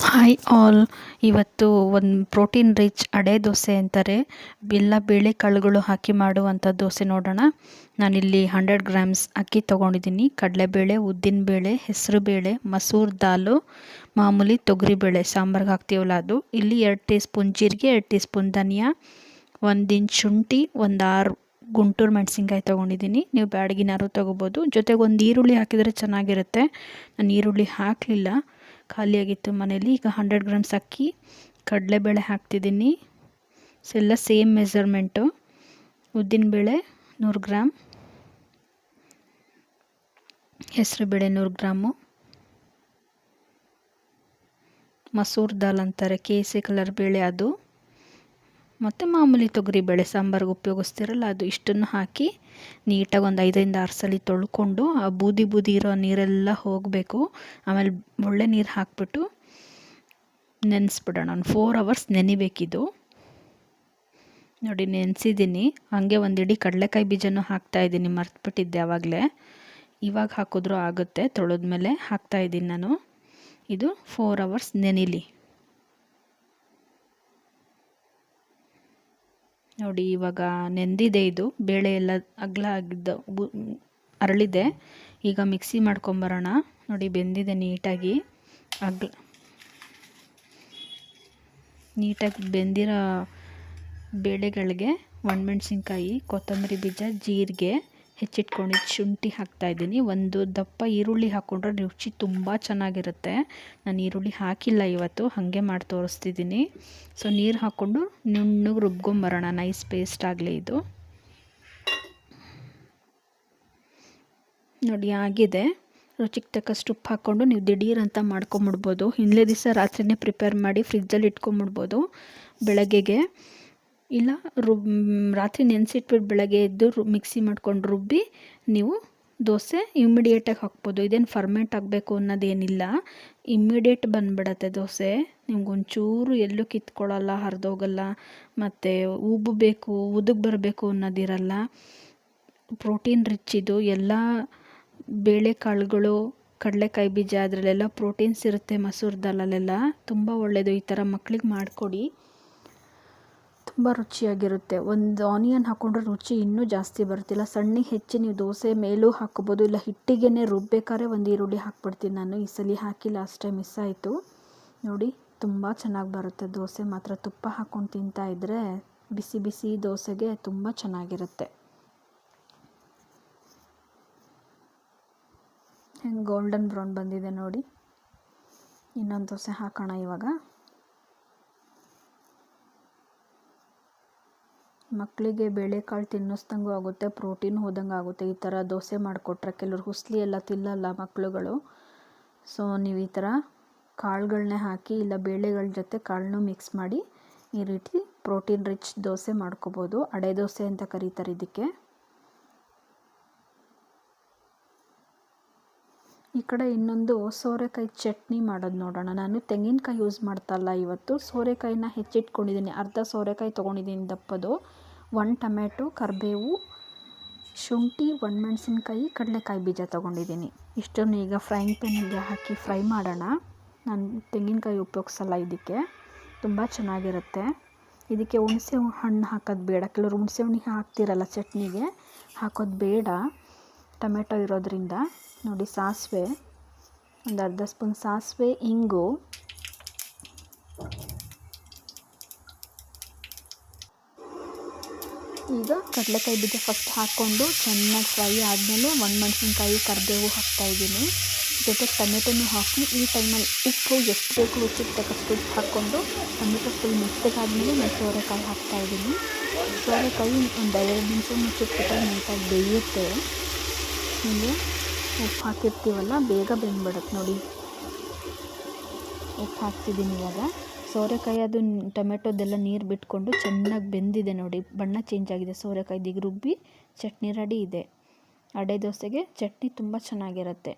Hi all. ಇವತ್ತು ಒಂದು protein rich ಅಡೆ ದೋಸೆ ಅಂತಾರೆ, ಎಲ್ಲ ಬೇಳೆಕಾಳುಗಳು ಹಾಕಿ ಮಾಡುವಂಥ ದೋಸೆ ನೋಡೋಣ. ನಾನಿಲ್ಲಿ 100 ಗ್ರಾಮ್ಸ್ ಅಕ್ಕಿ ತೊಗೊಂಡಿದ್ದೀನಿ. ಕಡಲೆಬೇಳೆ, ಉದ್ದಿನಬೇಳೆ, ಹೆಸರುಬೇಳೆ, ಮಸೂರ್ ದಾಲು, ಮಾಮೂಲಿ ತೊಗರಿಬೇಳೆ ಸಾಂಬಾರ್ಗೆ ಹಾಕ್ತೀವಲ್ಲ ಅದು. ಇಲ್ಲಿ 2 ಟೀ ಸ್ಪೂನ್ ಜೀರಿಗೆ, 2 ಟೀ ಸ್ಪೂನ್ ಧನಿಯಾ, 1 ಇಂಚ್ ಶುಂಠಿ, ಒಂದು 6 ಗುಂಟೂರು ಮೆಣಸಿನ್ಕಾಯಿ ತೊಗೊಂಡಿದ್ದೀನಿ. ನೀವು ಬ್ಯಾಡಗಿನಾರು ತೊಗೋಬೋದು. ಜೊತೆಗೆ ಒಂದು ಈರುಳ್ಳಿ ಹಾಕಿದರೆ ಚೆನ್ನಾಗಿರುತ್ತೆ. ನಾನು ಈರುಳ್ಳಿ ಹಾಕಲಿಲ್ಲ, ಖಾಲಿಯಾಗಿತ್ತು ಮನೇಲಿ. ಈಗ 100 ಗ್ರಾಮ್ಸ್ ಅಕ್ಕಿ, ಕಡಲೆಬೇಳೆ ಹಾಕ್ತಿದ್ದೀನಿ. ಎಲ್ಲ ಸೇಮ್ ಮೆಜರ್ಮೆಂಟು. ಉದ್ದಿನಬೇಳೆ 100 ಗ್ರಾಮ್, ಹೆಸರುಬೇಳೆ 100 ಗ್ರಾಮು, ಮಸೂರ್ ದಾಲ್ ಅಂತಾರೆ ಕೇಸರಿ ಕಲರ್ ಬೇಳೆ ಅದು, ಮತ್ತು ಮಾಮೂಲಿ ತೊಗರಿಬೇಳೆ ಸಾಂಬಾರ್ಗೆ ಉಪಯೋಗಿಸ್ತಿರಲ್ಲ ಅದು. ಇಷ್ಟನ್ನು ಹಾಕಿ ನೀಟಾಗಿ ಒಂದು 5ರಿಂದ 6 ಸಲ ತೊಳ್ಕೊಂಡು, ಆ ಬೂದಿ ಇರೋ ನೀರೆಲ್ಲ ಹೋಗಬೇಕು. ಆಮೇಲೆ ಒಳ್ಳೆ ನೀರು ಹಾಕ್ಬಿಟ್ಟು ನೆನೆಸ್ಬಿಡೋಣ. ಒಂದು 4 ಅವರ್ಸ್ ನೆನಿಬೇಕಿದು. ನೋಡಿ ನೆನೆಸಿದ್ದೀನಿ. ಹಾಗೆ ಒಂದು ಇಡೀ ಕಡಲೆಕಾಯಿ ಬೀಜನೂ ಹಾಕ್ತಾಯಿದ್ದೀನಿ, ಮರ್ತುಬಿಟ್ಟಿದ್ದೆ ಆವಾಗಲೇ. ಇವಾಗ ಹಾಕಿದ್ರೂ ಆಗುತ್ತೆ, ತೊಳೆದ್ಮೇಲೆ ಹಾಕ್ತಾಯಿದ್ದೀನಿ ನಾನು. ಇದು 4 ಅವರ್ಸ್ ನೆನಿಲಿ. ನೋಡಿ ಇವಾಗ ನೆಂದಿದೆ ಇದು. ಬೇಳೆ ಎಲ್ಲ ಅಗಲ ಆಗಿದ್ದ ಅರಳಿದೆ. ಈಗ ಮಿಕ್ಸಿ ಮಾಡ್ಕೊಂಬರೋಣ. ನೋಡಿ ಬೆಂದಿದೆ ನೀಟಾಗಿ. ನೀಟಾಗಿ ಬೆಂದಿರೋ ಬೇಳೆಗಳಿಗೆ ಒಣಮೆಣ್ಸಿನ್ಕಾಯಿ, ಕೊತ್ತಂಬರಿ ಬೀಜ, ಜೀರಿಗೆ, ಹೆಚ್ಚಿಟ್ಕೊಂಡಿದ್ದು ಶುಂಠಿ ಹಾಕ್ತಾಯಿದ್ದೀನಿ. ಒಂದು ದಪ್ಪ ಈರುಳ್ಳಿ ಹಾಕ್ಕೊಂಡ್ರೆ ರುಚಿ ತುಂಬ ಚೆನ್ನಾಗಿರುತ್ತೆ. ನಾನು ಈರುಳ್ಳಿ ಹಾಕಿಲ್ಲ ಇವತ್ತು, ಹಾಗೆ ಮಾಡಿ ತೋರಿಸ್ತಿದ್ದೀನಿ. ಸೊ ನೀರು ಹಾಕ್ಕೊಂಡು ನುಣ್ಣಗೆ ರುಬ್ಕೊಂಬರೋಣ, ನೈಸ್ ಪೇಸ್ಟ್ ಆಗಲಿ ಇದು. ನೋಡಿ ಆಗಿದೆ. ರುಚಿಗೆ ತಕ್ಕಷ್ಟು ಉಪ್ಪು ಹಾಕ್ಕೊಂಡು ನೀವು ದಿಢೀರಂತ ಮಾಡ್ಕೊಂಬಿಡ್ಬೋದು. ಹಿಂದಿನ ದಿವಸ ರಾತ್ರಿನೇ ಪ್ರಿಪೇರ್ ಮಾಡಿ ಫ್ರಿಜ್ಜಲ್ಲಿ ಇಟ್ಕೊಂಬಿಡ್ಬೋದು ಬೆಳಗ್ಗೆಗೆ. ಇಲ್ಲ ರಾತ್ರಿ ನೆನೆಸಿಟ್ಬಿಟ್ಟು ಬೆಳಗ್ಗೆ ಎದ್ದು ಮಿಕ್ಸಿ ಮಾಡ್ಕೊಂಡು ರುಬ್ಬಿ ನೀವು ದೋಸೆ ಇಮ್ಮಿಡಿಯೇಟಾಗಿ ಹಾಕ್ಬೋದು. ಇದೇನು ಫರ್ಮೆಂಟ್ ಆಗಬೇಕು ಅನ್ನೋದೇನಿಲ್ಲ, ಇಮ್ಮಿಡಿಯೇಟ್ ಬಂದುಬಿಡತ್ತೆ ದೋಸೆ. ನಿಮ್ಗೊಂಚೂರು ಎಲ್ಲೂ ಕಿತ್ಕೊಳ್ಳಲ್ಲ, ಹರಿದೋಗಲ್ಲ, ಮತ್ತು ಉಬ್ಬಬೇಕು, ಉದುಗ್ ಬರಬೇಕು ಅನ್ನೋದಿರಲ್ಲ. ಪ್ರೋಟೀನ್ ರಿಚ್ ಇದು. ಎಲ್ಲ ಬೇಳೆಕಾಳುಗಳು, ಕಡಲೆಕಾಯಿ ಬೀಜ ಅದರಲ್ಲೆಲ್ಲ ಪ್ರೋಟೀನ್ಸ್ ಇರುತ್ತೆ. ಮಸೂರ್ ದಾಲಲ್ಲೆಲ್ಲ ತುಂಬ ಒಳ್ಳೆಯದು. ಈ ಥರ ಮಕ್ಳಿಗೆ ಮಾಡಿಕೊಡಿ, ತುಂಬ ರುಚಿಯಾಗಿರುತ್ತೆ. ಒಂದು ಆನಿಯನ್ ಹಾಕ್ಕೊಂಡ್ರೆ ರುಚಿ ಇನ್ನೂ ಜಾಸ್ತಿ ಬರ್ತಿಲ್ಲ. ಸಣ್ಣಗೆ ಹೆಚ್ಚಿ ನೀವು ದೋಸೆ ಮೇಲೂ ಹಾಕ್ಬೋದು, ಇಲ್ಲ ಹಿಟ್ಟಿಗೆ ರುಬ್ಬೇಕಾದ್ರೆ ಒಂದು ಈರುಳ್ಳಿ ಹಾಕ್ಬಿಡ್ತೀನಿ ನಾನು. ಈ ಸಲ ಹಾಕಿ, ಲಾಸ್ಟ್ ಟೈಮ್ ಮಿಸ್ ಆಯಿತು. ನೋಡಿ ತುಂಬ ಚೆನ್ನಾಗಿ ಬರುತ್ತೆ ದೋಸೆ ಮಾತ್ರ. ತುಪ್ಪ ಹಾಕ್ಕೊಂಡು ತಿಂತಾಯಿದ್ರೆ ಬಿಸಿ ಬಿಸಿ ದೋಸೆಗೆ ತುಂಬ ಚೆನ್ನಾಗಿರುತ್ತೆ. ಹೆಂಗೆ ಗೋಲ್ಡನ್ ಬ್ರೌನ್ ಬಂದಿದೆ ನೋಡಿ. ಇನ್ನೊಂದು ದೋಸೆ ಹಾಕೋಣ ಇವಾಗ. ಮಕ್ಕಳಿಗೆ ಬೇಳೆಕಾಳು ತಿನ್ನಿಸ್ದಂಗೂ ಆಗುತ್ತೆ, ಪ್ರೋಟೀನ್ ಹೋದಂಗೆ ಆಗುತ್ತೆ. ಈ ಥರ ದೋಸೆ ಮಾಡಿಕೊಟ್ರೆ ಕೆಲವ್ರು ಹುಸ್ಲಿ ಎಲ್ಲ ತಿನ್ನಲ್ಲ ಮಕ್ಕಳುಗಳು. ಸೊ ನೀವು ಈ ಥರ ಕಾಳುಗಳನ್ನೇ ಹಾಕಿ, ಇಲ್ಲ ಬೇಳೆಗಳ ಜೊತೆ ಕಾಳನ್ನೂ ಮಿಕ್ಸ್ ಮಾಡಿ ಈ ರೀತಿ ಪ್ರೋಟೀನ್ ರಿಚ್ ದೋಸೆ ಮಾಡ್ಕೋಬೋದು. ಅಡೆ ದೋಸೆ ಅಂತ ಕರೀತಾರೆ ಇದಕ್ಕೆ. ಈ ಕಡೆ ಇನ್ನೊಂದು ಸೋರೆಕಾಯಿ ಚಟ್ನಿ ಮಾಡೋದು ನೋಡೋಣ. ನಾನು ತೆಂಗಿನಕಾಯಿ ಯೂಸ್ ಮಾಡ್ತಾಯಿಲ್ಲ ಇವತ್ತು. ಸೋರೆಕಾಯಿನ ಹೆಚ್ಚಿಟ್ಕೊಂಡಿದ್ದೀನಿ. ಅರ್ಧ ಸೋರೆಕಾಯಿ ತೊಗೊಂಡಿದ್ದೀನಿ ದಪ್ಪದು, 1 ಟೊಮೆಟೊ, ಕರಿಬೇವು, ಶುಂಠಿ, ಒಣಮೆಣ್ಸಿನ್ಕಾಯಿ, ಕಡಲೆಕಾಯಿ ಬೀಜ ತೊಗೊಂಡಿದ್ದೀನಿ. ಇಷ್ಟನ್ನು ಈಗ ಫ್ರೈಂಗ್ ಪ್ಯಾನಿಗೆ ಹಾಕಿ ಫ್ರೈ ಮಾಡೋಣ. ನಾನು ತೆಂಗಿನಕಾಯಿ ಉಪಯೋಗಿಸಲ್ಲ ಇದಕ್ಕೆ, ತುಂಬ ಚೆನ್ನಾಗಿರುತ್ತೆ. ಇದಕ್ಕೆ ಹುಣಸೆ ಹಣ್ಣು ಹಾಕೋದು ಬೇಡ. ಕೆಲವರು ಹುಣಸೆ ಹಣ್ಣು ಹಾಕ್ತಿರಲ್ಲ ಚಟ್ನಿಗೆ, ಹಾಕೋದು ಬೇಡ ಟೊಮೆಟೊ ಇರೋದ್ರಿಂದ. ನೋಡಿ ಸಾಸಿವೆ, ಒಂದು ಅರ್ಧ ಸ್ಪೂನ್ ಸಾಸಿವೆ, ಇಂಗು, ಈಗ ಕಡಲೆಕಾಯಿ ಬೀಜ ಫಸ್ಟ್ ಹಾಕ್ಕೊಂಡು ಚೆನ್ನಾಗಿ ಫ್ರೈ ಆದಮೇಲೆ ಒಣಮೆಣ್ಸಿನ್ಕಾಯಿ, ಕರಿಬೇವು ಹಾಕ್ತಾಯಿದ್ದೀನಿ. ಜೊತೆಗೆ ಟೊಮೆಟೊನೂ ಹಾಕಿ ಈ ಟೈಮಲ್ಲಿ ಉಪ್ಪು ಎಷ್ಟು ಬೇಕು ರುಚಿಗೆ ತಕ್ಕಷ್ಟು ಉಪ್ಪು ಹಾಕ್ಕೊಂಡು, ಟೊಮೆಟೊ ಫುಲ್ ಮೆತ್ತಗಾದ್ಮೇಲೆ ನಾನು ಸೋರೆಕಾಯಿ ಹಾಕ್ತಾಯಿದ್ದೀನಿ. ಸೋರೆಕಾಯಿ ಒಂದು 2 ನಿಮಿಷ ಮುಚ್ಚಿಟ್ಬಿಟ್ರೆ ನೀಟಾಗಿ ಬೇಯುತ್ತೆ. ಹೀಗೆ ಉಪ್ಪು ಹಾಕಿರ್ತೀವಲ್ಲ, ಬೇಗ ಬೆಂದ್ಬಿಡುತ್ತೆ ನೋಡಿ. ಉಪ್ಪು ಹಾಕ್ತಿದ್ದೀನಿ ಇವಾಗ. ಸೋರೆಕಾಯಿ ಅದು ಟೊಮೆಟೊದೆಲ್ಲ ನೀರು ಬಿಟ್ಕೊಂಡು ಚೆನ್ನಾಗಿ ಬೆಂದಿದೆ ನೋಡಿ, ಬಣ್ಣ ಚೇಂಜ್ ಆಗಿದೆ ಸೋರೆಕಾಯ್ದು. ಈಗ ರುಬ್ಬಿ ಚಟ್ನಿ ರೆಡಿ ಇದೆ. ಅಡೆ ದೋಸೆಗೆ ಚಟ್ನಿ ತುಂಬ ಚೆನ್ನಾಗಿರುತ್ತೆ.